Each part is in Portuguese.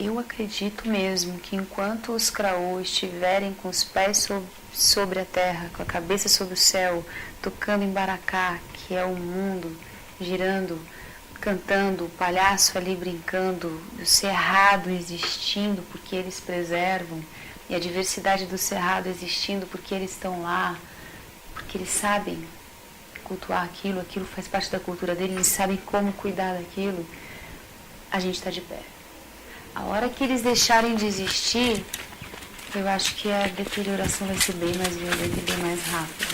Eu acredito mesmo que enquanto os Kraô estiverem com os pés sobre a terra, com a cabeça sobre o céu, tocando em Baracá, que é o mundo, girando, cantando, o palhaço ali brincando, o cerrado existindo porque eles preservam, e a diversidade do cerrado existindo porque eles estão lá, porque eles sabem cultuar aquilo faz parte da cultura deles, eles sabem como cuidar daquilo, a gente está de pé. A hora que eles deixarem de existir, eu acho que a deterioração vai ser bem mais violenta e bem mais rápida.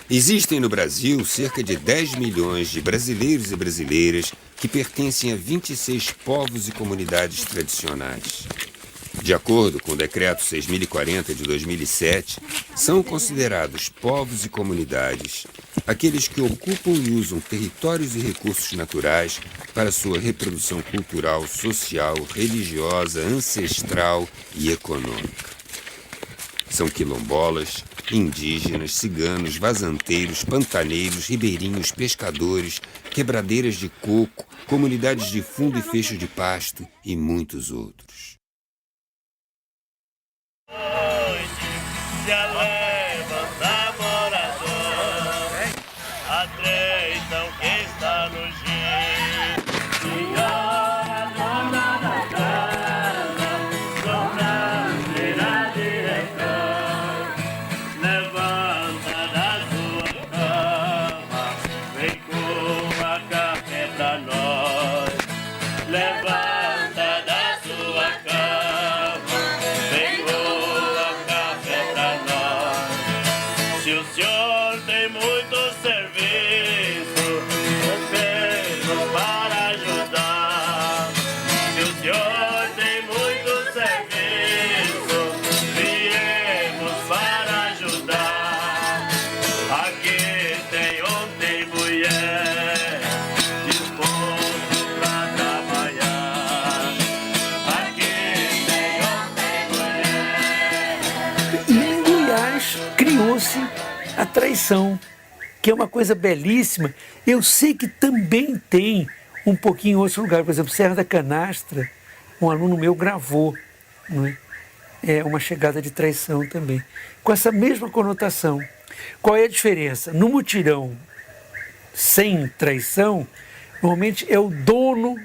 Existem no Brasil cerca de 10 milhões de brasileiros e brasileiras que pertencem a 26 povos e comunidades tradicionais. De acordo com o Decreto 6.040 de 2007, são considerados povos e comunidades aqueles que ocupam e usam territórios e recursos naturais para sua reprodução cultural, social, religiosa, ancestral e econômica. São quilombolas, indígenas, ciganos, vazanteiros, pantaneiros, ribeirinhos, pescadores, quebradeiras de coco, comunidades de fundo e fecho de pasto e muitos outros. Criou-se a traição, que é uma coisa belíssima. Eu sei que também tem um pouquinho em outro lugar. Por exemplo, Serra da Canastra, um aluno meu gravou, não é? É uma chegada de traição também, com essa mesma conotação. Qual é a diferença? No mutirão sem traição, normalmente é o dono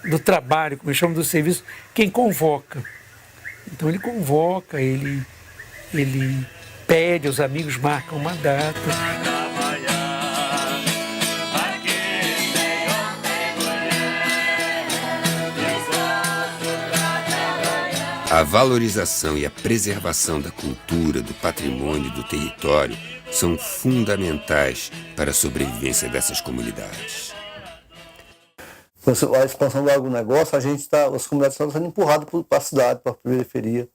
do trabalho, como eu chamo do serviço, quem convoca. Então ele convoca, ele pede, os amigos marcam uma data. A valorização e a preservação da cultura, do patrimônio e do território são fundamentais para a sobrevivência dessas comunidades. Com a expansão do agronegócio, as comunidades estão sendo empurradas para a cidade, para a periferia,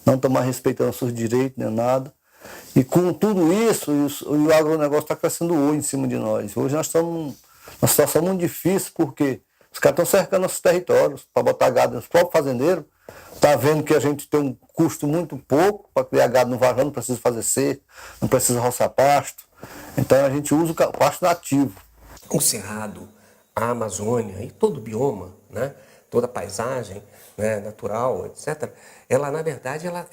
não estão mais respeitando os seus direitos nem nada. E com tudo isso, o agronegócio está crescendo hoje em cima de nós. Hoje nós estamos numa situação muito difícil, porque os caras estão cercando nossos territórios para botar gado nos próprios fazendeiros. Está vendo que a gente tem custo muito pouco para criar gado no varão, não precisa fazer cerca, não precisa roçar pasto. Então a gente usa o pasto nativo. O Cerrado, a Amazônia e todo o bioma, né, toda a paisagem, né, natural, etc., ela, na verdade, ela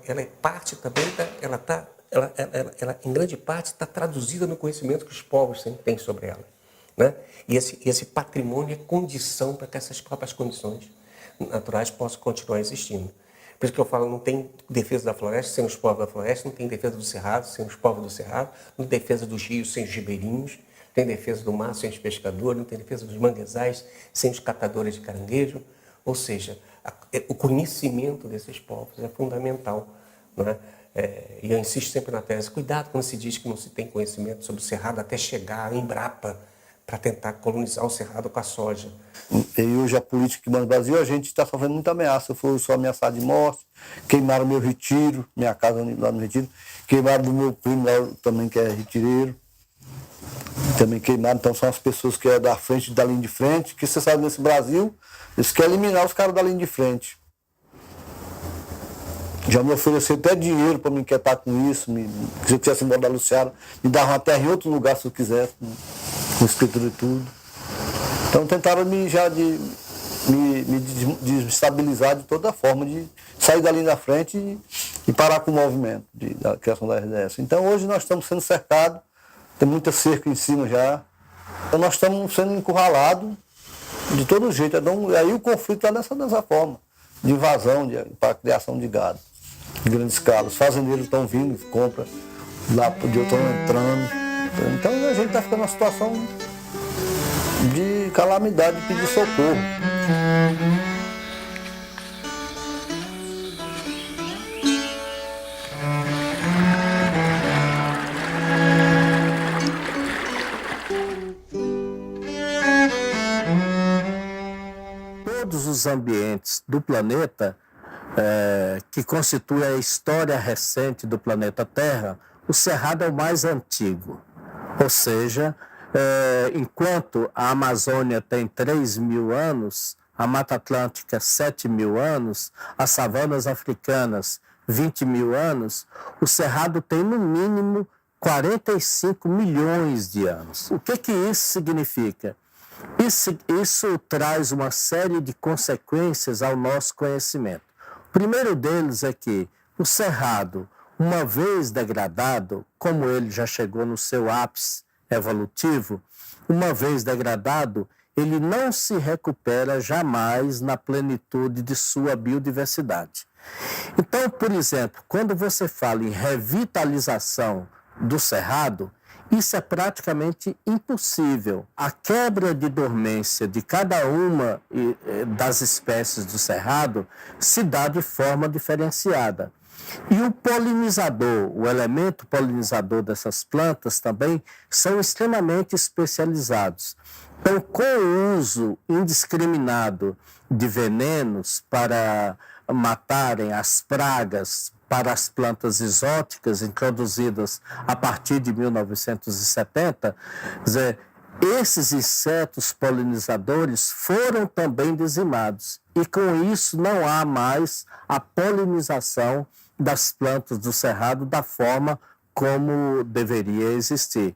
é parte também, ela em grande parte está traduzida no conhecimento que os povos sempre têm sobre ela. Né? E esse patrimônio é condição para que essas próprias condições naturais possam continuar existindo. Por isso que eu falo, não tem defesa da floresta sem os povos da floresta, não tem defesa do cerrado sem os povos do cerrado, não tem defesa dos rios sem os ribeirinhos, não tem defesa do mar sem os pescadores, não tem defesa dos manguezais sem os catadores de caranguejo. Ou seja, o conhecimento desses povos é fundamental. Né? E eu insisto sempre na tese, cuidado quando se diz que não se tem conhecimento sobre o cerrado até chegar a Embrapa para tentar colonizar o cerrado com a soja. E hoje a política que manda no Brasil, a gente está sofrendo muita ameaça. Eu sou ameaçado de morte, queimaram meu retiro, minha casa lá no retiro, queimaram do meu primo lá também, que é retireiro. Também queimaram, então são as pessoas que é da frente, da linha de frente, que você sabe, nesse Brasil, eles querem eliminar os caras da linha de frente. Já me ofereceram até dinheiro para me inquietar com isso, se eu tivesse embora da Luciana, me davam uma terra em outro lugar se eu quisesse, com escritura e tudo. Então tentaram me desestabilizar de toda forma, de sair da linha da frente e parar com o movimento da criação da RDS. Então hoje nós estamos sendo cercados, tem muita cerca em cima já, então nós estamos sendo encurralados de todo jeito. Então, aí o conflito está dessa forma, de invasão para a criação de gado, de grande escala. Os fazendeiros estão vindo, compram, lá de outro entrando. Então a gente está ficando numa situação de calamidade, de pedir socorro. Todos os ambientes do planeta que constituem a história recente do planeta Terra, o Cerrado é o mais antigo. Ou seja, enquanto a Amazônia tem 3.000 anos, a Mata Atlântica 7.000 anos, as savanas africanas 20.000 anos, o Cerrado tem no mínimo 45 milhões de anos. O que isso significa? Isso traz uma série de consequências ao nosso conhecimento. O primeiro deles é que o Cerrado, uma vez degradado, como ele já chegou no seu ápice evolutivo, uma vez degradado, ele não se recupera jamais na plenitude de sua biodiversidade. Então, por exemplo, quando você fala em revitalização do Cerrado, isso é praticamente impossível. A quebra de dormência de cada uma das espécies do Cerrado se dá de forma diferenciada. E o polinizador, o elemento polinizador dessas plantas também são extremamente especializados. Então, com o uso indiscriminado de venenos para matarem as pragas, para as plantas exóticas introduzidas a partir de 1970, esses insetos polinizadores foram também dizimados. E com isso não há mais a polinização das plantas do Cerrado da forma como deveria existir.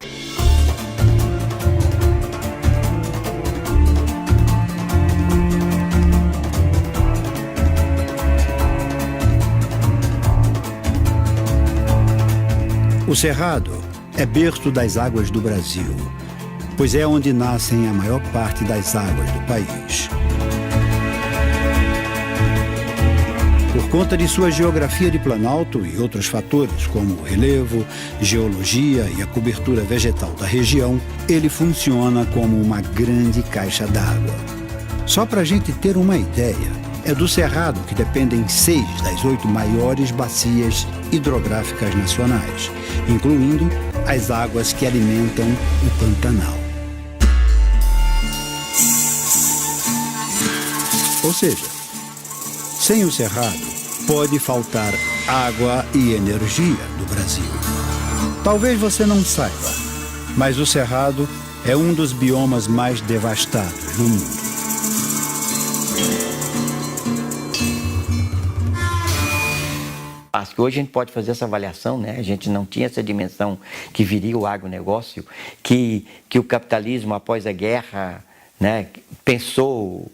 O Cerrado é berço das águas do Brasil, pois é onde nascem a maior parte das águas do país. Por conta de sua geografia de planalto e outros fatores, como o relevo, geologia e a cobertura vegetal da região, ele funciona como uma grande caixa d'água. Só para a gente ter uma ideia, é do Cerrado que dependem 6 das 8 maiores bacias hidrográficas nacionais, incluindo as águas que alimentam o Pantanal. Ou seja, sem o Cerrado, pode faltar água e energia no Brasil. Talvez você não saiba, mas o Cerrado é um dos biomas mais devastados no mundo. porque hoje a gente pode fazer essa avaliação, né? A gente não tinha essa dimensão que viria o agronegócio, que o capitalismo após a guerra, né, pensou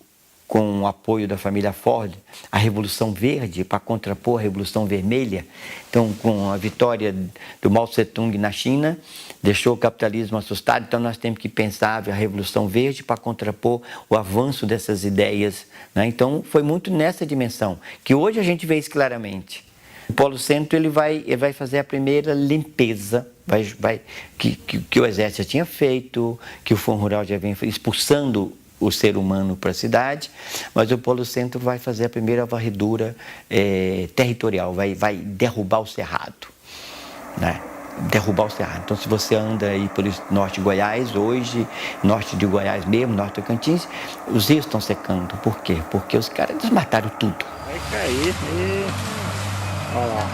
com o apoio da família Ford, a Revolução Verde para contrapor a Revolução Vermelha. Então, com a vitória do Mao Tse-tung na China, deixou o capitalismo assustado, então nós temos que pensar a Revolução Verde para contrapor o avanço dessas ideias, né? Então, foi muito nessa dimensão, que hoje a gente vê isso claramente. O Polo Centro ele vai fazer a primeira limpeza que o Exército já tinha feito, que o Fundo Rural já vem expulsando o ser humano para a cidade, mas o Polo Centro vai fazer a primeira varredura territorial, vai derrubar o cerrado, né? Derrubar o cerrado. Então, se você anda aí por norte de Goiás, hoje, norte de Goiás mesmo, norte do Tocantins, os rios estão secando. Por quê? Porque os caras desmataram tudo. Vai cair e... Olha lá.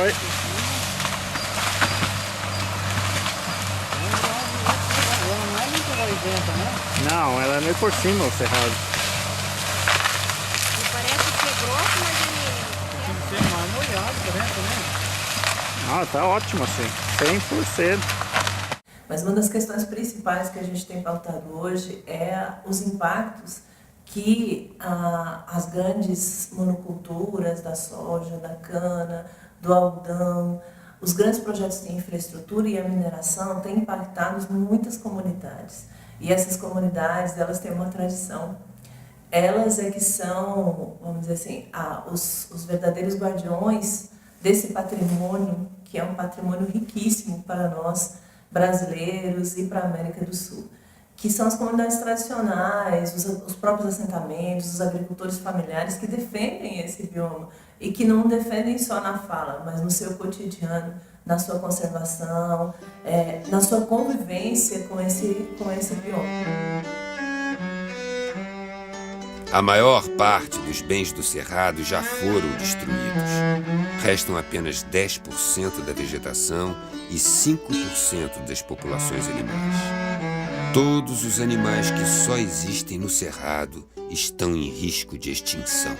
Oi. Não, ela é meio por cima o cerrado. Parece ser grosso, mas ele tem que ser mais molhado por dentro, né? Ah, tá ótimo assim, 100%. Mas uma das questões principais que a gente tem pautado hoje é os impactos que as grandes monoculturas da soja, da cana, do algodão, os grandes projetos de infraestrutura e a mineração têm impactado muitas comunidades. E essas comunidades, elas têm uma tradição. Elas é que são, vamos dizer assim, os verdadeiros guardiões desse patrimônio, que é um patrimônio riquíssimo para nós brasileiros e para a América do Sul, que são as comunidades tradicionais, os próprios assentamentos, os agricultores familiares que defendem esse bioma e que não defendem só na fala, mas no seu cotidiano, na sua conservação, na sua convivência com esse bioma. A maior parte dos bens do Cerrado já foram destruídos. Restam apenas 10% da vegetação e 5% das populações animais. Todos os animais que só existem no Cerrado estão em risco de extinção.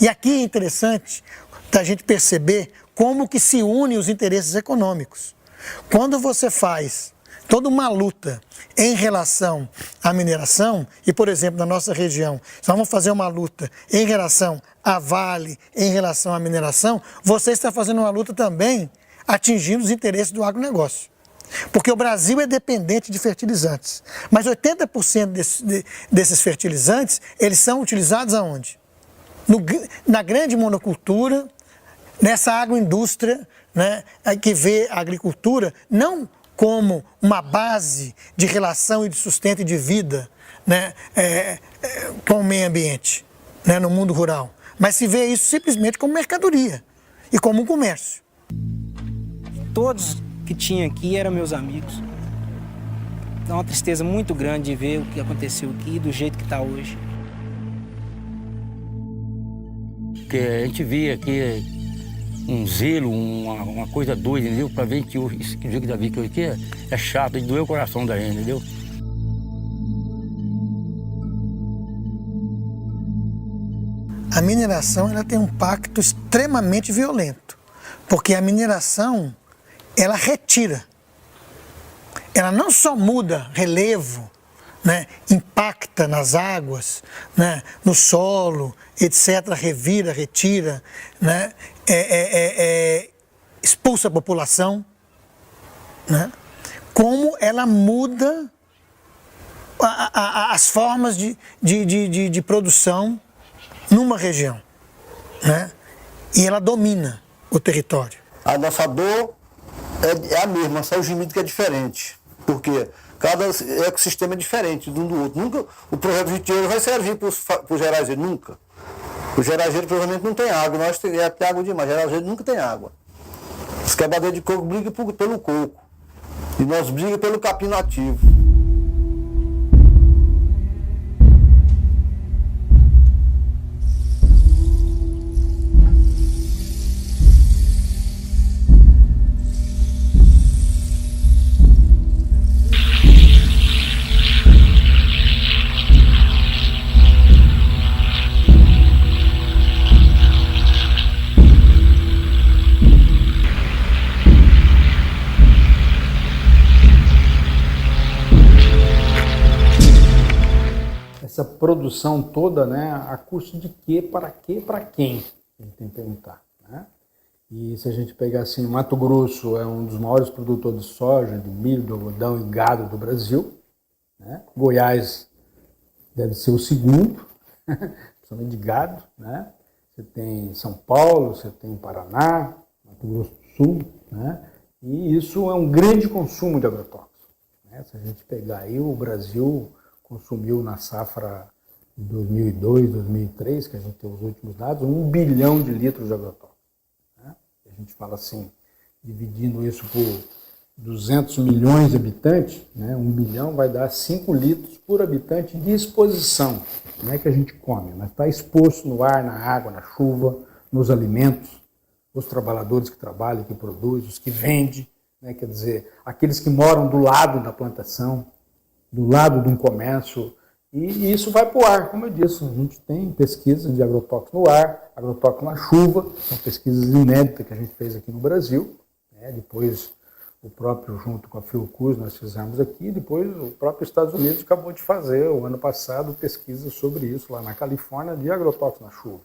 E aqui é interessante da gente perceber como que se unem os interesses econômicos. Quando você faz toda uma luta em relação à mineração, e por exemplo, na nossa região, nós vamos fazer uma luta em relação à Vale, em relação à mineração, você está fazendo uma luta também atingindo os interesses do agronegócio. Porque o Brasil é dependente de fertilizantes, mas 80% desses fertilizantes, eles são utilizados aonde? Na grande monocultura, nessa agroindústria, né, que vê a agricultura não como uma base de relação e de sustento e de vida, né, com o meio ambiente, né, no mundo rural, mas se vê isso simplesmente como mercadoria e como um comércio. Todos que tinha aqui eram meus amigos. Dá uma tristeza muito grande de ver o que aconteceu aqui, do jeito que está hoje. Porque a gente via aqui um zelo, uma coisa doida, entendeu? Para ver que esse dia que Davi aqui é chato, doeu o coração da gente, entendeu? A mineração ela tem um impacto extremamente violento, porque a mineração ela retira, ela não só muda relevo, né, impacta nas águas, né, no solo, etc., revira, retira, né, expulsa a população, né, como ela muda as formas de produção numa região, né, e ela domina o território. A nossa dor é a mesma, só o gemido que é diferente, porque cada ecossistema é diferente de um do outro. Nunca o projeto Vitieiro vai servir para o Gerageiro, nunca. O Gerageiro provavelmente não tem água, nós temos água demais, o Gerageiro nunca tem água. Os quebradeiros de coco brigam pelo coco, e nós brigamos pelo capim nativo. essa produção toda, né, a custo de quê, para quem? A gente tem que perguntar, né? E se a gente pegar assim, Mato Grosso é um dos maiores produtores de soja, de milho, de algodão e gado do Brasil, né? Goiás deve ser o segundo, principalmente de gado, né? Você tem São Paulo, você tem Paraná, Mato Grosso do Sul, né? E isso é um grande consumo de agrotóxicos, né? Se a gente pegar aí, o Brasil consumiu na safra de 2002, 2003, que a gente tem os últimos dados, 1 bilhão de litros de agrotóxicos. A gente fala assim, dividindo isso por 200 milhões de habitantes, né, 1 bilhão vai dar 5 litros por habitante de exposição. Não é que a gente come, mas está exposto no ar, na água, na chuva, nos alimentos, os trabalhadores que trabalham, que produzem, os que vendem, né, quer dizer, aqueles que moram do lado da plantação, do lado de um comércio, e isso vai para o ar, como eu disse, a gente tem pesquisas de agrotóxico no ar, agrotóxico na chuva, são pesquisas inéditas que a gente fez aqui no Brasil, né? Depois o próprio, junto com a Fiocruz, nós fizemos aqui, depois o próprio Estados Unidos acabou de fazer, o ano passado, pesquisas sobre isso lá na Califórnia, de agrotóxico na chuva,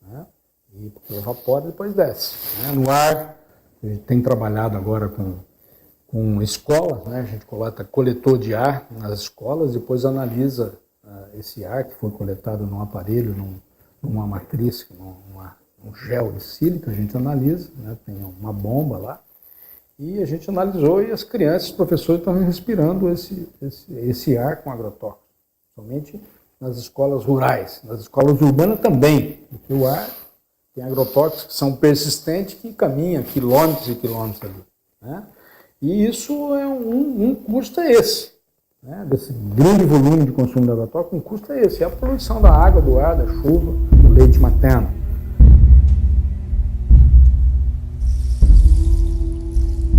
né? E porque evapora e depois desce, né? No ar, a gente tem trabalhado agora com escolas, né? A gente coleta coletor de ar nas escolas, depois analisa esse ar que foi coletado num aparelho, numa matriz, um gel de sílica, a gente analisa, né? Tem uma bomba lá, e a gente analisou e as crianças, os professores estão respirando esse ar com agrotóxico, somente nas escolas rurais, nas escolas urbanas também, porque o ar tem agrotóxicos que são persistentes, que caminham quilômetros e quilômetros ali, né? E isso é um custo é esse, né? Desse grande volume de consumo de agrotóxico, um custo é esse, é a poluição da água, do ar, da chuva, do leite materno.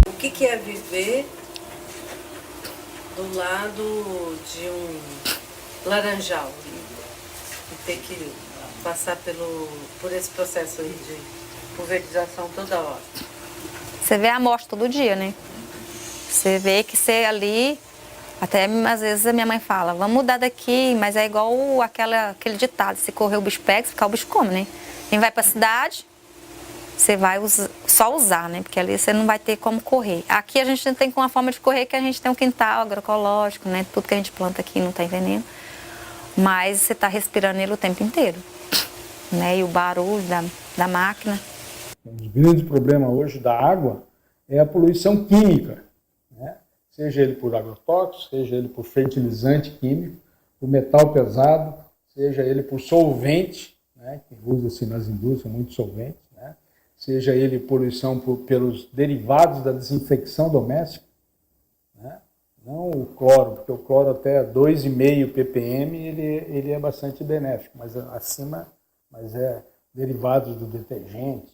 O que é viver do lado de um laranjal e ter que passar por esse processo aí de pulverização toda hora? Você vê a morte todo dia, né? Você vê que você ali, até às vezes a minha mãe fala, vamos mudar daqui, mas é igual aquele ditado, se correr o bicho pega, se ficar o bicho come, né? Quem vai pra cidade, você vai só usar, né? Porque ali você não vai ter como correr. Aqui a gente tem uma forma de correr que a gente tem um quintal agroecológico, né? Tudo que a gente planta aqui não tem veneno, mas você tá respirando ele o tempo inteiro, né? E o barulho da máquina. Um dos grandes problemas hoje da água é a poluição química, né? Seja ele por agrotóxicos, seja ele por fertilizante químico, por metal pesado, seja ele por solvente, né? Que usa-se nas indústrias muito solvente, né? Seja ele poluição pelos derivados da desinfecção doméstica, né? Não o cloro, porque o cloro até 2,5 ppm ele é bastante benéfico, mas é derivados do detergente,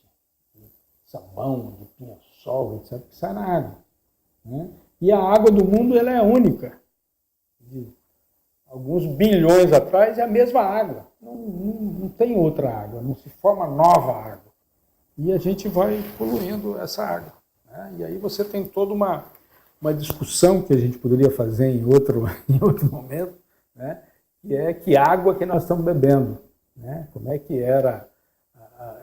sabão, de pinha-sol, etc., que sai na água, né? E a água do mundo ela é única. De alguns bilhões atrás é a mesma água. Não tem outra água, não se forma nova água. E a gente vai poluindo essa água, né? E aí você tem toda uma discussão que a gente poderia fazer em outro momento, né? Que é que água que nós estamos bebendo, né? Como é que era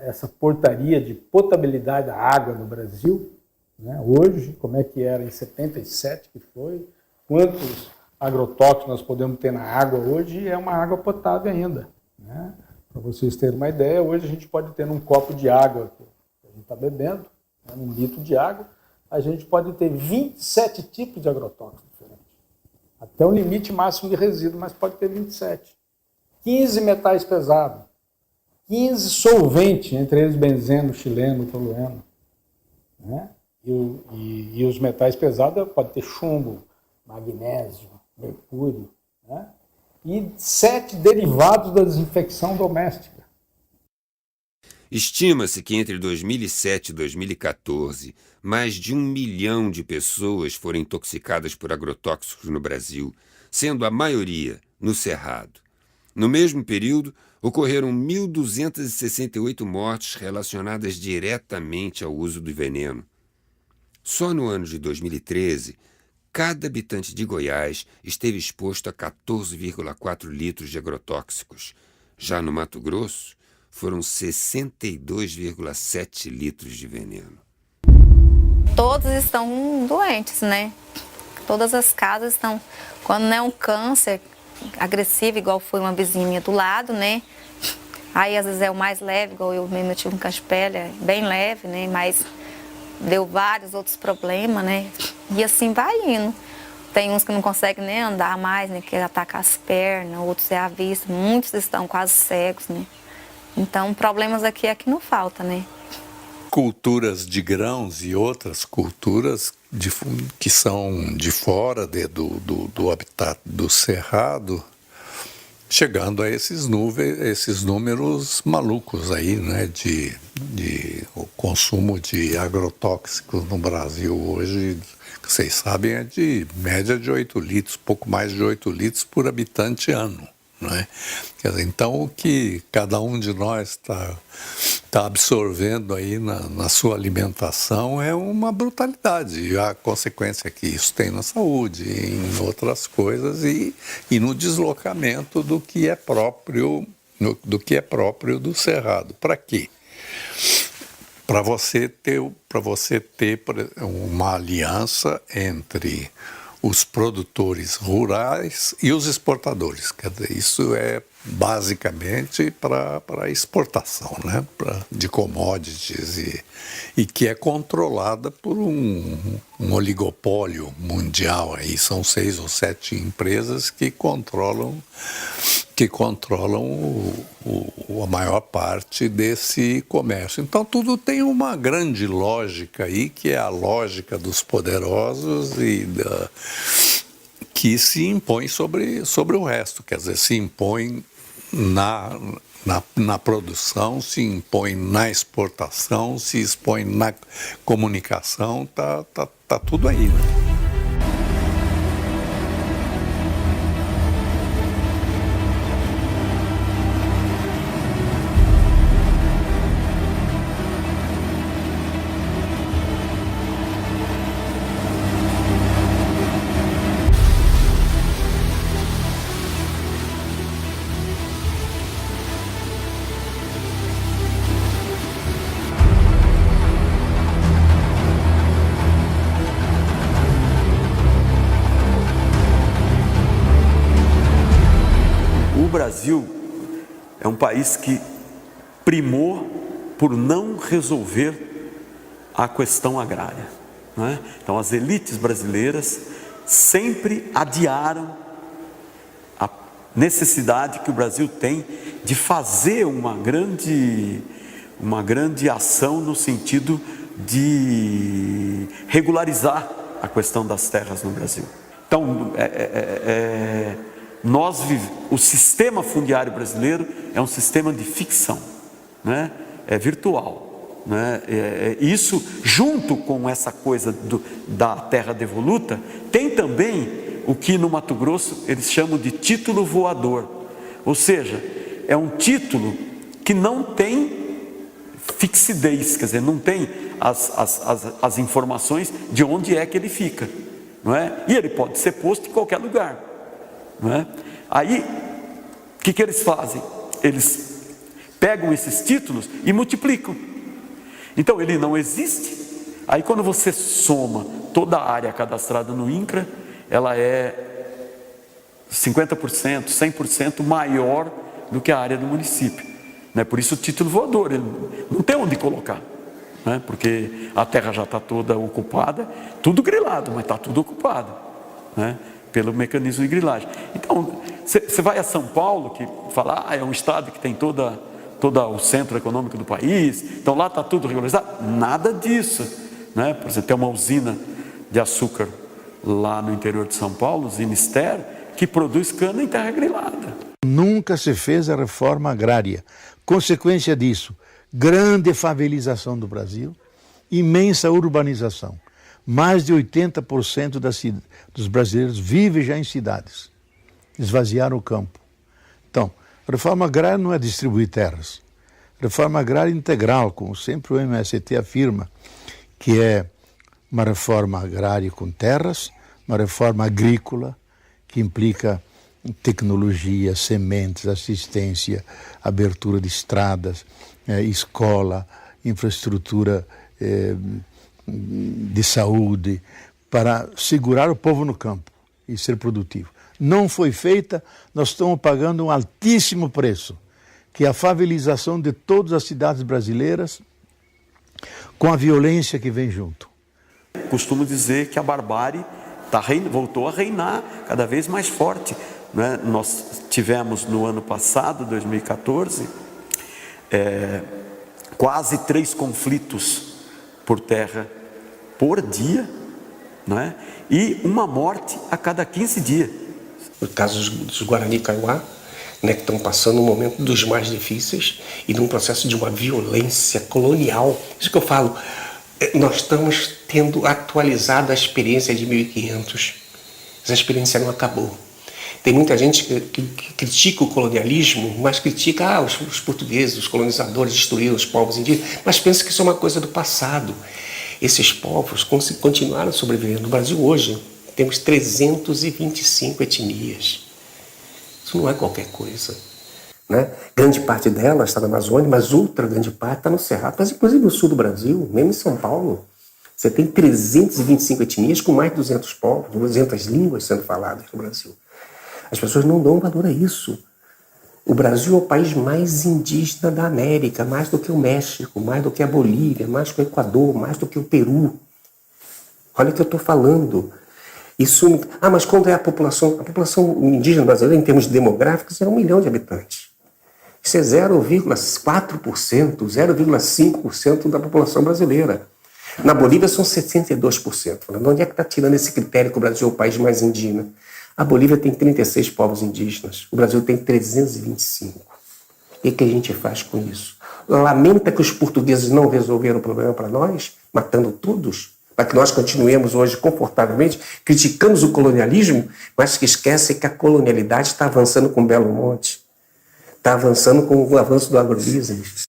essa portaria de potabilidade da água no Brasil, né? Hoje, como é que era em 77 que foi, quantos agrotóxicos nós podemos ter na água hoje, é uma água potável ainda, né? Para vocês terem uma ideia, hoje a gente pode ter num copo de água que a gente está bebendo, né, num litro de água, a gente pode ter 27 tipos de agrotóxicos diferentes, até o limite máximo de resíduo, mas pode ter 27. 15 metais pesados, 15 solventes, entre eles benzeno, xileno, tolueno, né? E os metais pesados pode ter chumbo, magnésio, mercúrio, né? E 7 derivados da desinfecção doméstica. Estima-se que entre 2007 e 2014, mais de 1 milhão de pessoas foram intoxicadas por agrotóxicos no Brasil, sendo a maioria no Cerrado. No mesmo período, ocorreram 1.268 mortes relacionadas diretamente ao uso do veneno. Só no ano de 2013, cada habitante de Goiás esteve exposto a 14,4 litros de agrotóxicos. Já no Mato Grosso, foram 62,7 litros de veneno. Todos estão doentes, né? Todas as casas estão... Quando não é um câncer agressivo, igual foi uma vizinha minha do lado, né? Aí às vezes é o mais leve, igual eu mesmo, eu tive um câncer de pele, bem leve, né? Mas deu vários outros problemas, né? E assim vai indo. Tem uns que não conseguem nem andar mais, né? Que ataca as pernas, outros é a vista. Muitos estão quase cegos, né? Então, problemas aqui é que não falta, né? Culturas de grãos e outras culturas que são de fora do habitat do cerrado, chegando a esses números malucos aí, né, de o consumo de agrotóxicos no Brasil hoje, que vocês sabem, é de média de 8 litros, pouco mais de 8 litros por habitante ano. Né? Quer dizer, então, o que cada um de nós está absorvendo aí na sua alimentação é uma brutalidade. E a consequência que isso tem na saúde, em outras coisas e no deslocamento do que é próprio do cerrado. Para quê? Para você ter uma aliança entre os produtores rurais e os exportadores. Quer dizer, isso é basicamente para exportação, né? De commodities e que é controlada por um oligopólio mundial. Aí são 6 ou 7 empresas que controlam a maior parte desse comércio. Então, tudo tem uma grande lógica aí, que é a lógica dos poderosos que se impõe sobre o resto. Quer dizer, se impõe na produção, se impõe na exportação, se expõe na comunicação, tá tudo aí, né? O Brasil é um país que primou por não resolver a questão agrária, né? Então, as elites brasileiras sempre adiaram a necessidade que o Brasil tem de fazer uma grande ação no sentido de regularizar a questão das terras no Brasil. Então, o sistema fundiário brasileiro é um sistema de ficção, né? É virtual, né? Isso, junto com essa coisa da terra devoluta, tem também o que no Mato Grosso eles chamam de título voador, ou seja, é um título que não tem fixidez, quer dizer, não tem as informações de onde é que ele fica, não é? E ele pode ser posto em qualquer lugar. Não é? Aí, o que eles fazem? Eles pegam esses títulos e multiplicam. Então, ele não existe. Aí, quando você soma toda a área cadastrada no INCRA, ela é 50%, 100% maior do que a área do município. Né? Por isso o título voador, ele não tem onde colocar. Né? Porque a terra já está toda ocupada, tudo grilado, mas está tudo ocupado. Né? Pelo mecanismo de grilagem. Então, você vai a São Paulo, que fala, é um estado que tem todo o centro econômico do país, então lá está tudo regularizado. Nada disso. Né? Por exemplo, tem uma usina de açúcar lá no interior de São Paulo, usina Ster, que produz cana em terra grilada. Nunca se fez a reforma agrária. Consequência disso, grande favelização do Brasil, imensa urbanização. Mais de 80% dos brasileiros vivem já em cidades. Esvaziaram o campo. Então, reforma agrária não é distribuir terras. Reforma agrária integral, como sempre o MST afirma, que é uma reforma agrária com terras, uma reforma agrícola que implica tecnologia, sementes, assistência, abertura de estradas, escola, infraestrutura de saúde, para segurar o povo no campo e ser produtivo. Não foi feita, nós estamos pagando um altíssimo preço, que é a favelização de todas as cidades brasileiras, com a violência que vem junto. Costumo dizer que a barbárie voltou a reinar cada vez mais forte, né? Nós tivemos no ano passado, 2014, quase 3 conflitos por terra por dia, né? E uma morte a cada 15 dias. No caso dos Guarani Kaiowá, né, que estão passando um momento dos mais difíceis e num processo de uma violência colonial. Isso que eu falo, nós estamos tendo atualizado a experiência de 1500. Essa experiência não acabou. Tem muita gente que critica o colonialismo, mas critica os portugueses, os colonizadores destruíram os povos indígenas, mas pensa que isso é uma coisa do passado. Esses povos continuaram sobrevivendo. No Brasil hoje temos 325 etnias. Isso não é qualquer coisa, né? Grande parte delas está na Amazônia, mas outra grande parte está no Cerrado, mas inclusive no sul do Brasil, mesmo em São Paulo. Você tem 325 etnias com mais de 200 povos, 200 línguas sendo faladas no Brasil. As pessoas não dão valor a isso. O Brasil é o país mais indígena da América, mais do que o México, mais do que a Bolívia, mais do que o Equador, mais do que o Peru. Olha o que eu estou falando. Isso, mas quando é a população indígena brasileira, em termos demográficos, é 1 milhão de habitantes. Isso é 0,4%, 0,5% da população brasileira. Na Bolívia são 72%. De onde é que está tirando esse critério que o Brasil é o país mais indígena? A Bolívia tem 36 povos indígenas, o Brasil tem 325. E o que a gente faz com isso? Lamenta que os portugueses não resolveram o problema para nós, matando todos, para que nós continuemos hoje confortavelmente, criticamos o colonialismo, mas que esquecem que a colonialidade está avançando com Belo Monte, está avançando com o avanço do agrobusiness.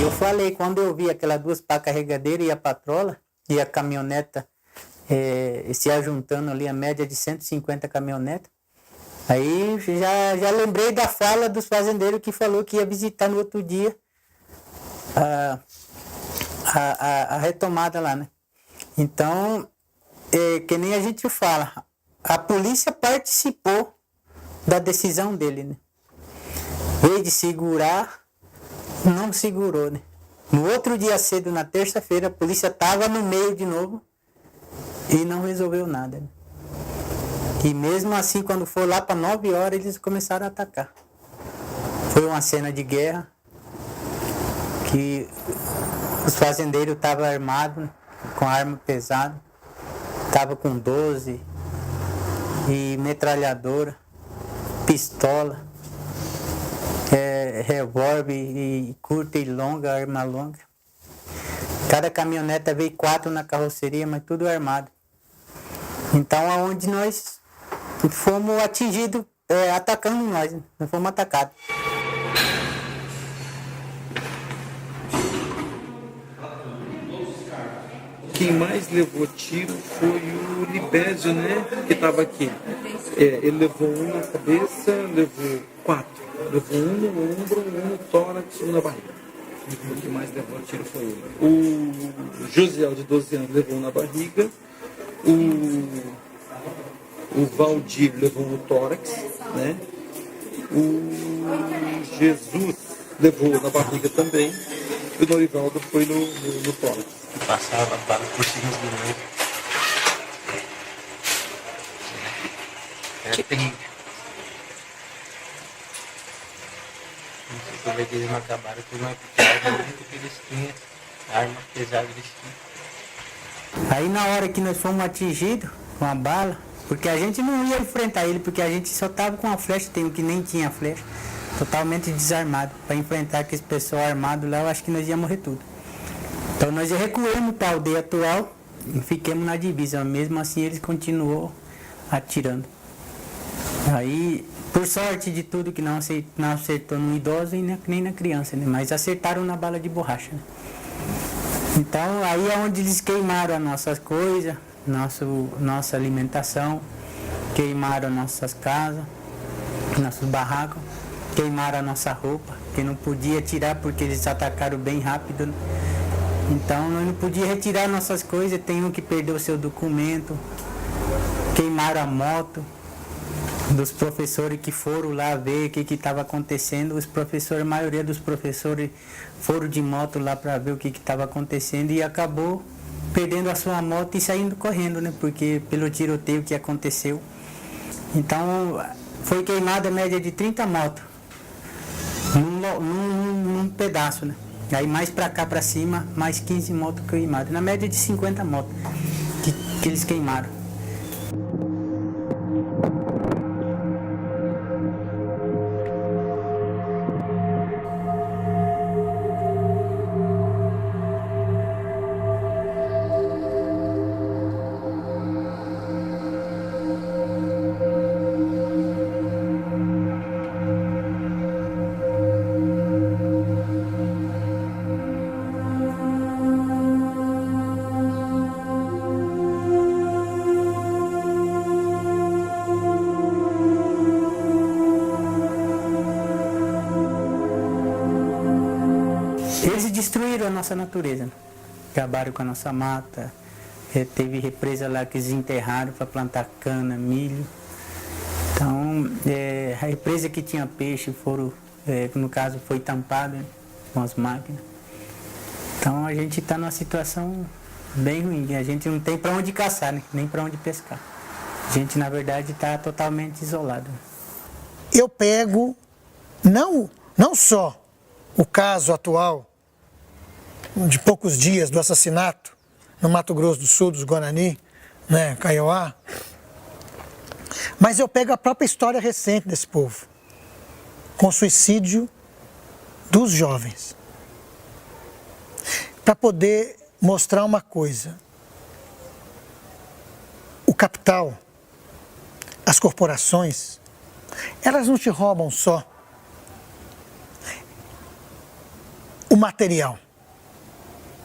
Eu falei, quando eu vi aquelas 2 pá carregadeiras e a patrola e a caminhoneta se ajuntando ali, a média de 150 caminhonetas, aí já lembrei da fala dos fazendeiros que falou que ia visitar no outro dia a retomada lá, né? Então, que nem a gente fala, a polícia participou da decisão dele, né? Veio de segurar, não segurou, né? No outro dia cedo, na terça-feira, a polícia estava no meio de novo e não resolveu nada, né? E mesmo assim, quando for lá para 9 horas, eles começaram a atacar. Foi uma cena de guerra que os fazendeiros estavam armados, com arma pesada, estavam com 12 e metralhadora, pistola, revólver e curta e longa, arma longa. Cada caminhoneta veio 4 na carroceria, mas tudo armado. Então, aonde nós fomos atingidos, atacando nós fomos atacados. Quem mais levou tiro foi o Libésio, né? Que estava aqui. Ele levou um na cabeça, levou 4. Levou um no ombro, um no tórax, um na barriga. O que mais levou tiro foi ele. O Josiel, de 12 anos, levou na barriga. O Valdir levou no tórax, né? O Jesus levou na barriga também. E o Norivaldo foi no tórax. Passava por cima do meio. É terrível. Não sei como é que eles não acabaram por uma piada muito que eles tinham arma pesada vestida. Aí na hora que nós fomos atingidos com a bala, porque a gente não ia enfrentar ele, porque a gente só tava com a flecha, tem um que nem tinha flecha, totalmente desarmado. Para enfrentar aquele pessoal armado lá, eu acho que nós ia morrer tudo. Então nós recuamos para a aldeia atual e fiquemos na divisa, mesmo assim eles continuou atirando. Aí, por sorte de tudo, que não acertou no idoso e nem na criança, né? Mas acertaram na bala de borracha. Né? Então, aí é onde eles queimaram as nossas coisas, nossa alimentação, queimaram nossas casas, nossos barracos, queimaram a nossa roupa, que não podia tirar porque eles atacaram bem rápido. Né? Então, nós não podíamos retirar nossas coisas, tem um que perdeu o seu documento, queimaram a moto dos professores que foram lá ver o que estava acontecendo. Os professores, a maioria dos professores foram de moto lá para ver o que estava acontecendo e acabou perdendo a sua moto e saindo correndo, né? Porque pelo tiroteio que aconteceu. Então, foi queimada a média de 30 motos num pedaço, né? Aí mais para cá, para cima, mais 15 motos queimadas. Na média de 50 motos que eles queimaram. Eles destruíram a nossa natureza, né? Acabaram com a nossa mata, teve represa lá que eles enterraram para plantar cana, milho. Então, a represa que tinha peixe no caso, foi tampada, né, com as máquinas. Então a gente está numa situação bem ruim, a gente não tem para onde caçar, né? Nem para onde pescar. A gente, na verdade, está totalmente isolado. Eu pego não só o caso atual de poucos dias do assassinato no Mato Grosso do Sul, dos Guarani, né, Kaiowá, mas eu pego a própria história recente desse povo, com o suicídio dos jovens, para poder mostrar uma coisa. O capital, as corporações, elas não te roubam só o material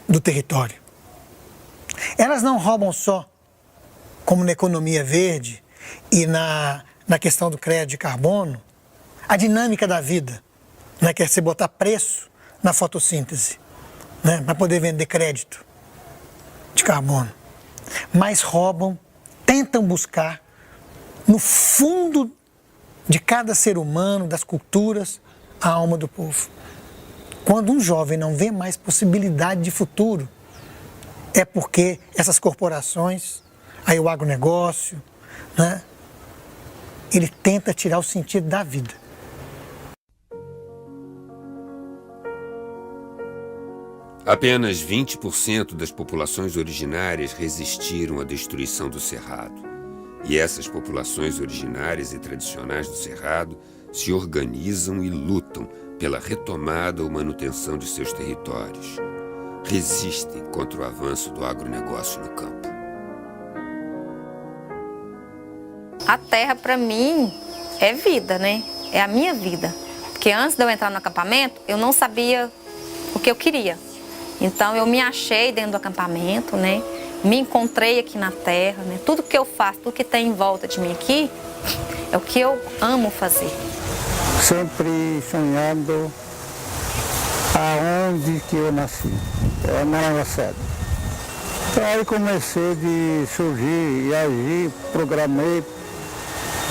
do território. Elas não roubam só, como na economia verde e na questão do crédito de carbono, a dinâmica da vida, né, que é você botar preço na fotossíntese, né, para poder vender crédito de carbono. Mas roubam, tentam buscar no fundo de cada ser humano, das culturas, a alma do povo. Quando um jovem não vê mais possibilidade de futuro, é porque essas corporações, aí o agronegócio, né, ele tenta tirar o sentido da vida. Apenas 20% das populações originárias resistiram à destruição do Cerrado. E essas populações originárias e tradicionais do Cerrado se organizam e lutam pela retomada ou manutenção de seus territórios. Resistem contra o avanço do agronegócio no campo. A terra, para mim, é vida, né? É a minha vida. Porque antes de eu entrar no acampamento, eu não sabia o que eu queria. Então, eu me achei dentro do acampamento, né? Me encontrei aqui na terra, né? Tudo que eu faço, tudo que tem em volta de mim aqui, é o que eu amo fazer. Sempre sonhando aonde que eu nasci, é Maranguaçada. Então aí comecei de surgir e agir, programei,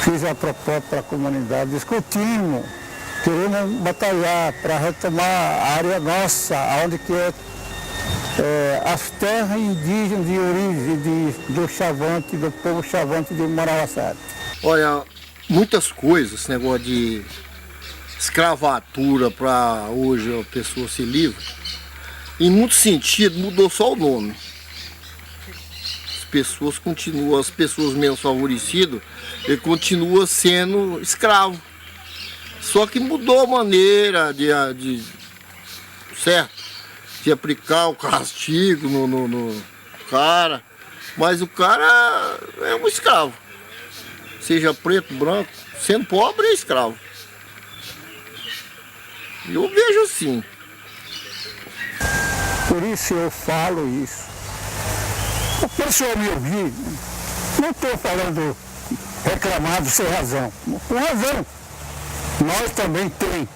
fiz a proposta para a comunidade, discutimos, queremos batalhar para retomar a área nossa, onde que é as terras indígenas de origem do Chavante, do povo Chavante de Maranguaçada. Olha, muitas coisas, esse negócio de escravatura para hoje a pessoa ser livre, em muito sentido, mudou só o nome. As pessoas menos favorecidas, ele continua sendo escravo. Só que mudou a maneira certo? De aplicar o castigo no cara. Mas o cara é um escravo. Seja preto, branco, sendo pobre é escravo. Eu vejo assim. Por isso eu falo isso. O pessoal me ouvir, não estou falando reclamado sem razão. Com razão. Nós também tem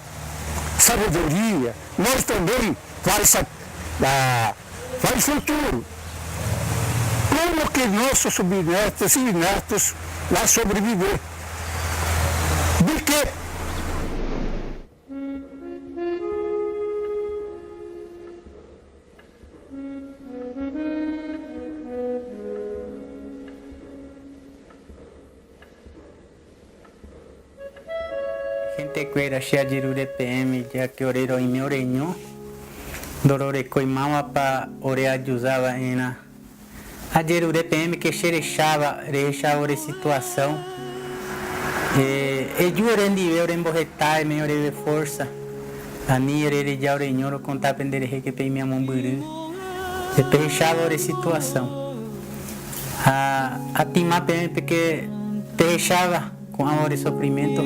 sabedoria, nós também faz futuro. Como que nossos subnetos e netos vão sobreviver? De quê? Gente queira cheia de PM, já que orero em meu reino, dorore coimava para orear de usava ena. A de PM que xerechava a situação. E eu rendi eu emborretar, me oreve força. A minha orere já orenhoro contar aprender que tem minha mão buru. E perrechava a situação. A timar PM porque perrechava com a hora de sofrimento.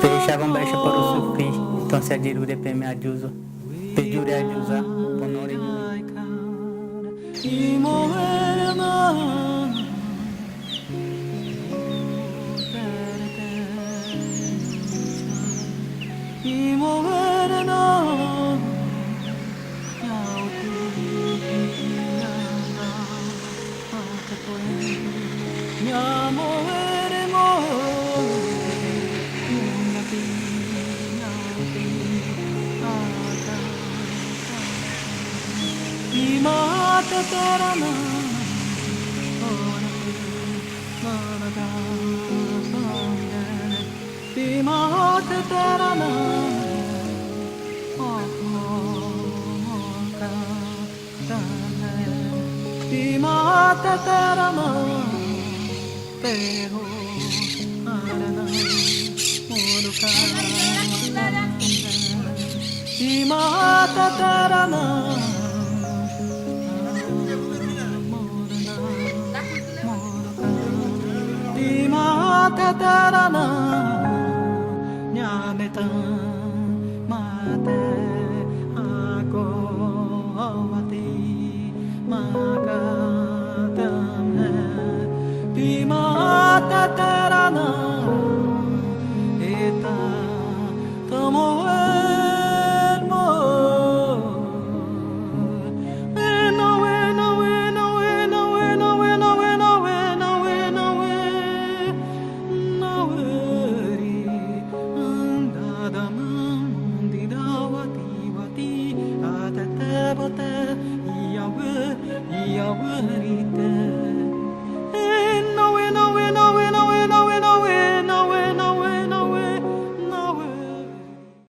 Deixava um beijo para o sofrer, então se a dirure para me ajuda, pediu de ajudar, por não Terana